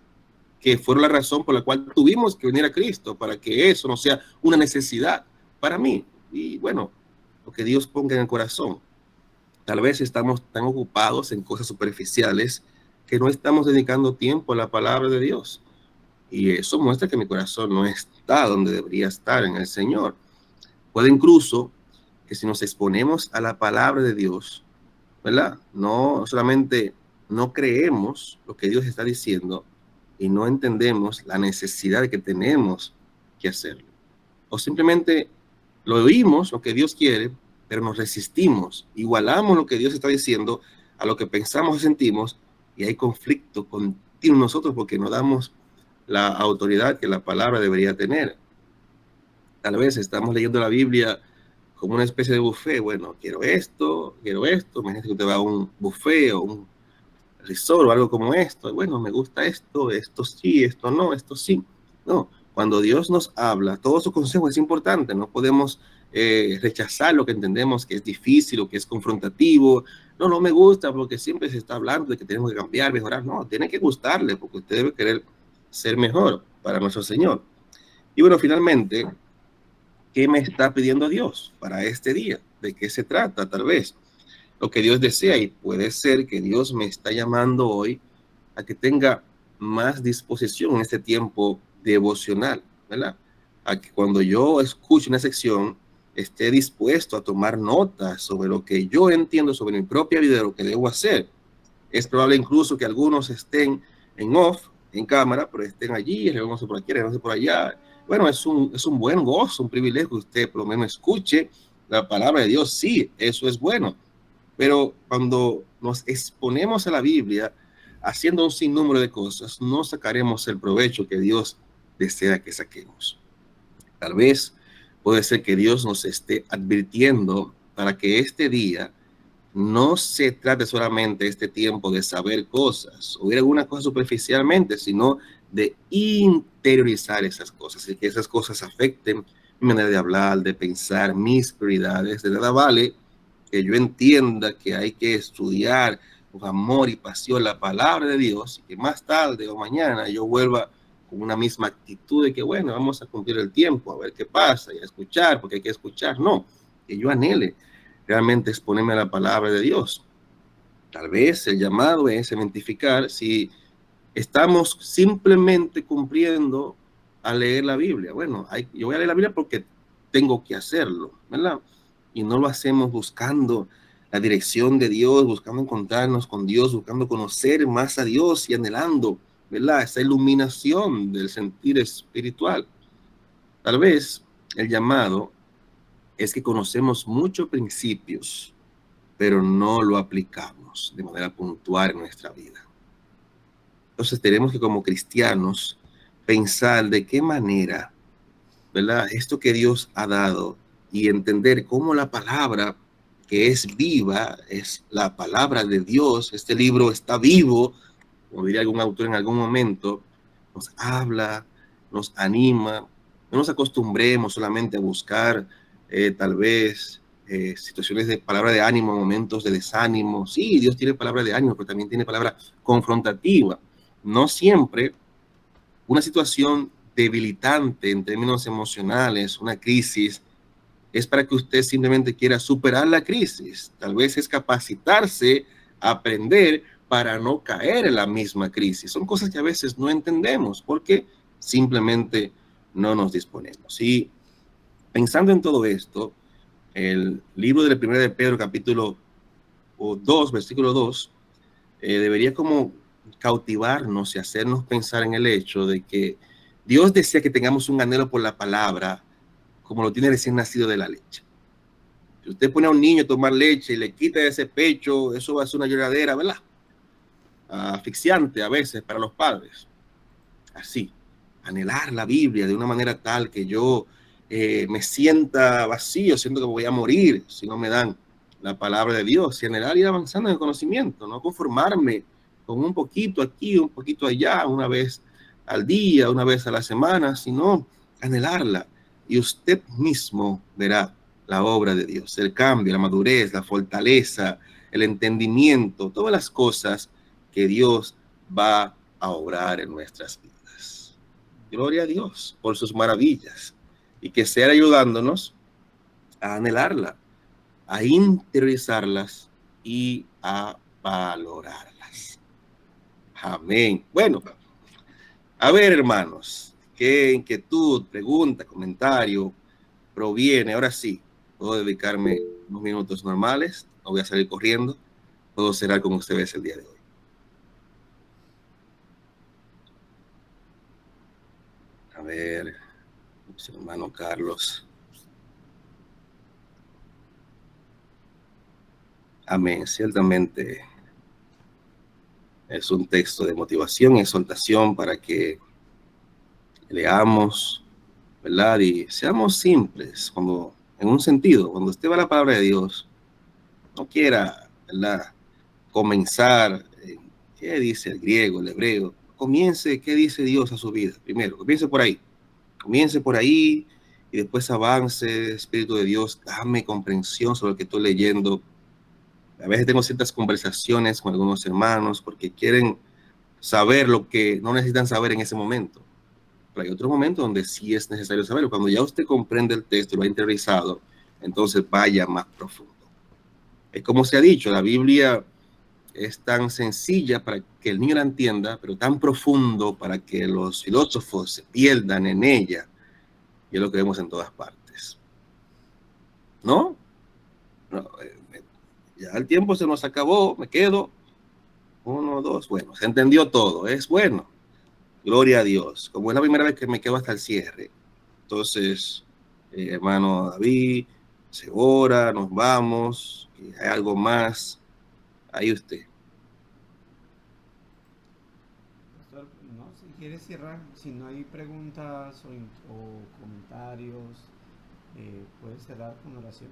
que fueron la razón por la cual tuvimos que venir a Cristo, para que eso no sea una necesidad para mí. Y bueno, lo que Dios ponga en el corazón. Tal vez estamos tan ocupados en cosas superficiales que no estamos dedicando tiempo a la palabra de Dios. Y eso muestra que mi corazón no está donde debería estar en el Señor. Puede incluso que si nos exponemos a la palabra de Dios, ¿verdad? No solamente no creemos lo que Dios está diciendo y no entendemos la necesidad que tenemos que hacerlo. O simplemente lo oímos, lo que Dios quiere, pero nos resistimos, igualamos lo que Dios está diciendo a lo que pensamos y sentimos, y hay conflicto continuo en nosotros porque no damos la autoridad que la palabra debería tener. Tal vez estamos leyendo la Biblia como una especie de buffet. Bueno, quiero esto, quiero esto. Imagínate que te va a un buffet o un resort o algo como esto. Bueno, me gusta esto, esto sí, esto no, esto sí. No, cuando Dios nos habla, todo su consejo es importante. No podemos rechazar lo que entendemos que es difícil o que es confrontativo. No, no me gusta porque siempre se está hablando de que tenemos que cambiar, mejorar. No, tiene que gustarle porque usted debe querer ser mejor para nuestro Señor. Y bueno, finalmente, ¿qué me está pidiendo Dios para este día? ¿De qué se trata? Tal vez lo que Dios desea, y puede ser que Dios me está llamando hoy a que tenga más disposición en este tiempo devocional, ¿verdad? A que cuando yo escuche una sección esté dispuesto a tomar notas sobre lo que yo entiendo sobre mi propia vida, lo que debo hacer. Es probable incluso que algunos estén en off, en cámara, pero estén allí, regándose por aquí, regándose por allá. Bueno, es un buen gozo, un privilegio que usted por lo menos escuche la palabra de Dios. Sí, eso es bueno. Pero cuando nos exponemos a la Biblia haciendo un sinnúmero de cosas, no sacaremos el provecho que Dios desea que saquemos. Tal vez puede ser que Dios nos esté advirtiendo para que este día no se trate solamente este tiempo de saber cosas o ver algunas cosas superficialmente, sino de interiorizar esas cosas y que esas cosas afecten mi manera de hablar, de pensar, mis prioridades. De nada vale que yo entienda que hay que estudiar con amor y pasión la palabra de Dios y que más tarde o mañana yo vuelva con una misma actitud de que, bueno, vamos a cumplir el tiempo, a ver qué pasa y a escuchar, porque hay que escuchar. No, que yo anhele realmente exponerme a la palabra de Dios. Tal vez el llamado es identificar si estamos simplemente cumpliendo a leer la Biblia. Bueno, yo voy a leer la Biblia porque tengo que hacerlo, ¿verdad? Y no lo hacemos buscando la dirección de Dios, buscando encontrarnos con Dios, buscando conocer más a Dios y anhelando, ¿verdad?, esa iluminación del sentir espiritual. Tal vez el llamado es que conocemos muchos principios, pero no lo aplicamos de manera puntual en nuestra vida. Entonces tenemos que, como cristianos, pensar de qué manera, ¿verdad? Esto que Dios ha dado y entender cómo la palabra que es viva, es la palabra de Dios, este libro está vivo, como diría algún autor en algún momento, nos habla, nos anima. No nos acostumbremos solamente a buscar tal vez situaciones de palabra de ánimo, momentos de desánimo. Sí, Dios tiene palabra de ánimo, pero también tiene palabra confrontativa. No siempre una situación debilitante en términos emocionales, una crisis, es para que usted simplemente quiera superar la crisis. Tal vez es capacitarse, aprender para no caer en la misma crisis. Son cosas que a veces no entendemos porque simplemente no nos disponemos. Y pensando en todo esto, el libro del 1 de Pedro, capítulo 2, versículo 2, debería como cautivarnos y hacernos pensar en el hecho de que Dios desea que tengamos un anhelo por la palabra como lo tiene recién nacido de la leche. Si usted pone a un niño a tomar leche y le quita ese pecho, eso va a ser una lloradera, ¿verdad? Asfixiante a veces para los padres. Así, anhelar la Biblia de una manera tal que yo me sienta vacío, siento que voy a morir si no me dan la palabra de Dios, y anhelar ir avanzando en el conocimiento, no conformarme con un poquito aquí, un poquito allá, una vez al día, una vez a la semana, sino anhelarla. Y usted mismo verá la obra de Dios, el cambio, la madurez, la fortaleza, el entendimiento, todas las cosas que Dios va a obrar en nuestras vidas. Gloria a Dios por sus maravillas y que sea ayudándonos a anhelarla, a interiorizarlas y a valorarlas. Amén. Bueno, a ver, hermanos, qué inquietud, pregunta, comentario proviene. Ahora sí, puedo dedicarme unos minutos normales, no voy a salir corriendo, puedo cerrar con ustedes el día de hoy. A ver, hermano Carlos. Amén. Ciertamente es un texto de motivación y exhortación para que leamos, ¿verdad? Y seamos simples, como en un sentido, cuando usted va a la palabra de Dios, no quiera, ¿verdad?, comenzar, ¿qué dice el griego, el hebreo? Comience, ¿qué dice Dios a su vida? Primero, comience por ahí y después avance, Espíritu de Dios, dame comprensión sobre lo que estoy leyendo. A veces tengo ciertas conversaciones con algunos hermanos porque quieren saber lo que no necesitan saber en ese momento. Pero hay otros momentos donde sí es necesario saberlo. Cuando ya usted comprende el texto, lo ha interiorizado, entonces vaya más profundo. Es como se ha dicho, la Biblia es tan sencilla para que el niño la entienda, pero tan profundo para que los filósofos se pierdan en ella. Y es lo que vemos en todas partes. ¿No? No, ya el tiempo se nos acabó, me quedo. 1, 2, bueno, se entendió todo, es bueno. Gloria a Dios. Como es la primera vez que me quedo hasta el cierre. Entonces, hermano David, se ora, nos vamos. Hay algo más. Ahí usted. Pastor, no, si quiere cerrar, si no hay preguntas o comentarios, puede cerrar con oración.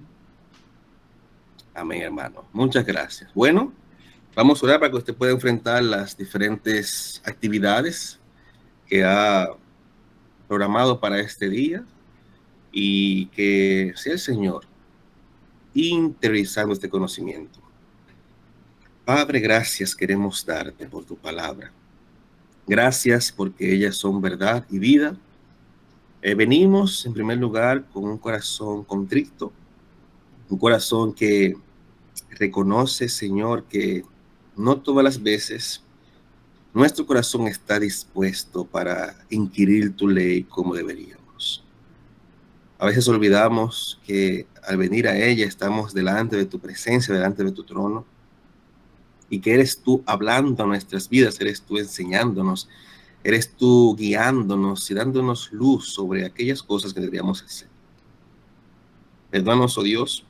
Amén, hermano. Muchas gracias. Bueno, vamos a orar para que usted pueda enfrentar las diferentes actividades que ha programado para este día y que sea el Señor interiorizando este conocimiento. Padre, gracias queremos darte por tu palabra. Gracias porque ellas son verdad y vida. Venimos en primer lugar con un corazón contrito, un corazón que reconoce, Señor, que no todas las veces nuestro corazón está dispuesto para inquirir tu ley como deberíamos. A veces olvidamos que al venir a ella estamos delante de tu presencia, delante de tu trono, y que eres tú hablando a nuestras vidas, eres tú enseñándonos, eres tú guiándonos y dándonos luz sobre aquellas cosas que deberíamos hacer. Perdónanos, oh Dios,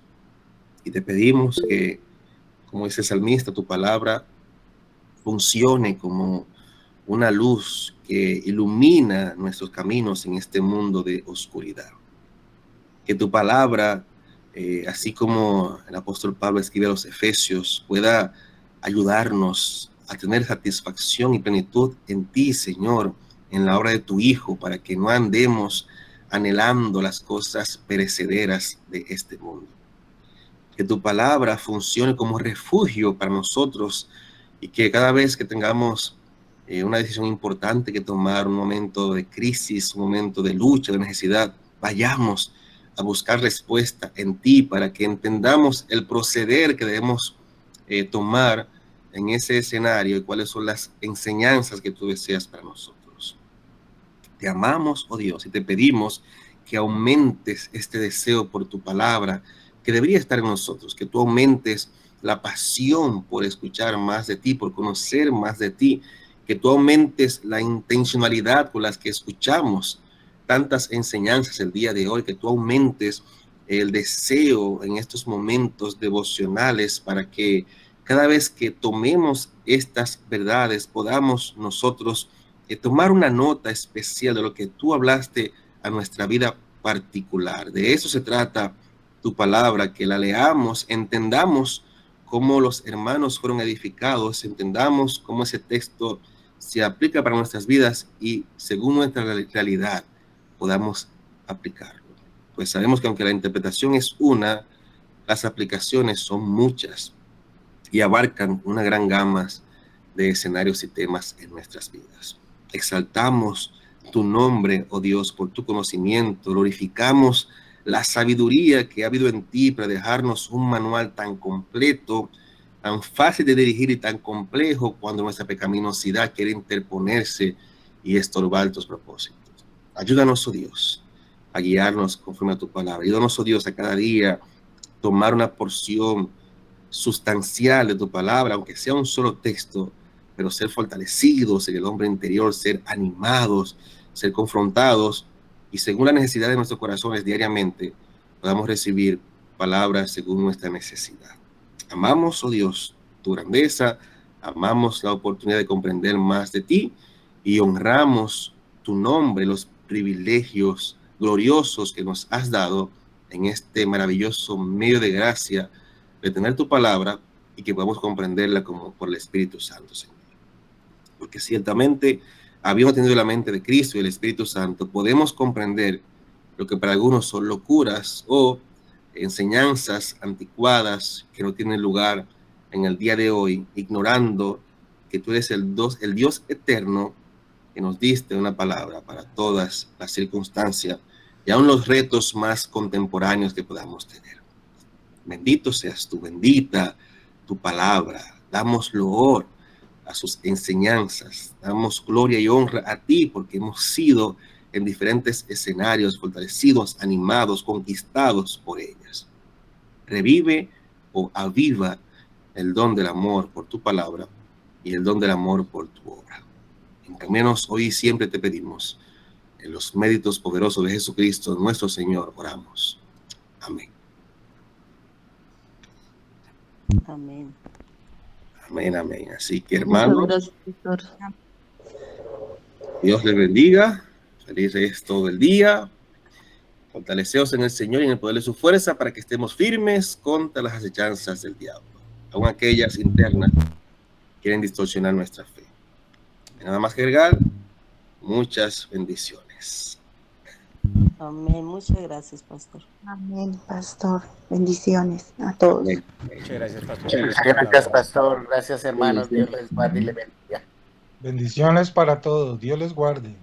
y te pedimos que, como dice el salmista, tu palabra funcione como una luz que ilumina nuestros caminos en este mundo de oscuridad. Que tu palabra, así como el apóstol Pablo escribe a los Efesios, pueda ayudarnos a tener satisfacción y plenitud en ti, Señor, en la obra de tu Hijo, para que no andemos anhelando las cosas perecederas de este mundo. Que tu palabra funcione como refugio para nosotros y que cada vez que tengamos una decisión importante que tomar, un momento de crisis, un momento de lucha, de necesidad, vayamos a buscar respuesta en ti para que entendamos el proceder que debemos tomar en ese escenario y cuáles son las enseñanzas que tú deseas para nosotros. Te amamos, oh Dios, y te pedimos que aumentes este deseo por tu palabra que debería estar en nosotros, que tú aumentes la pasión por escuchar más de ti, por conocer más de ti, que tú aumentes la intencionalidad con las que escuchamos tantas enseñanzas el día de hoy, que tú aumentes el deseo en estos momentos devocionales para que cada vez que tomemos estas verdades podamos nosotros tomar una nota especial de lo que tú hablaste a nuestra vida particular. De eso se trata tu palabra, que la leamos, entendamos cómo los hermanos fueron edificados, entendamos cómo ese texto se aplica para nuestras vidas y según nuestra realidad podamos aplicarlo. Pues sabemos que aunque la interpretación es una, las aplicaciones son muchas y abarcan una gran gama de escenarios y temas en nuestras vidas. Exaltamos tu nombre, oh Dios, por tu conocimiento, glorificamos la sabiduría que ha habido en ti para dejarnos un manual tan completo, tan fácil de dirigir y tan complejo cuando nuestra pecaminosidad quiere interponerse y estorbar tus propósitos. Ayúdanos, oh Dios, a guiarnos conforme a tu palabra. Ayúdanos, oh Dios, a cada día tomar una porción sustancial de tu palabra, aunque sea un solo texto, pero ser fortalecidos en el hombre interior, ser animados, ser confrontados y según la necesidad de nuestros corazones diariamente podamos recibir palabras según nuestra necesidad. Amamos, oh Dios, tu grandeza, amamos la oportunidad de comprender más de ti y honramos tu nombre, los privilegios gloriosos que nos has dado en este maravilloso medio de gracia de tener tu palabra y que podamos comprenderla como por el Espíritu Santo, Señor. Porque ciertamente, habiendo tenido la mente de Cristo y el Espíritu Santo, podemos comprender lo que para algunos son locuras o enseñanzas anticuadas que no tienen lugar en el día de hoy, ignorando que tú eres el Dios eterno que nos diste una palabra para todas las circunstancias y aún los retos más contemporáneos que podamos tener. Bendito seas tú, bendita tu palabra. Damos loor a sus enseñanzas, damos gloria y honra a ti porque hemos sido en diferentes escenarios fortalecidos, animados, conquistados por ellas. Revive o aviva el don del amor por tu palabra y el don del amor por tu obra. Encamínanos hoy y siempre te pedimos. En los méritos poderosos de Jesucristo, nuestro Señor, oramos. Amén. Amén. Amén, amén. Así que, hermanos, Muchas gracias, Dios les bendiga. Feliz resto del día. Fortaleceos en el Señor y en el poder de su fuerza para que estemos firmes contra las acechanzas del diablo, aun aquellas internas que quieren distorsionar nuestra fe. Nada más que agregar, muchas bendiciones. Amén. Muchas gracias, pastor. Amén, pastor. Bendiciones a todos. Amén. Muchas gracias, pastor. Muchas gracias, pastor. Gracias, hermanos. Dios les guarde y le bendiga. Bendiciones para todos. Dios les guarde.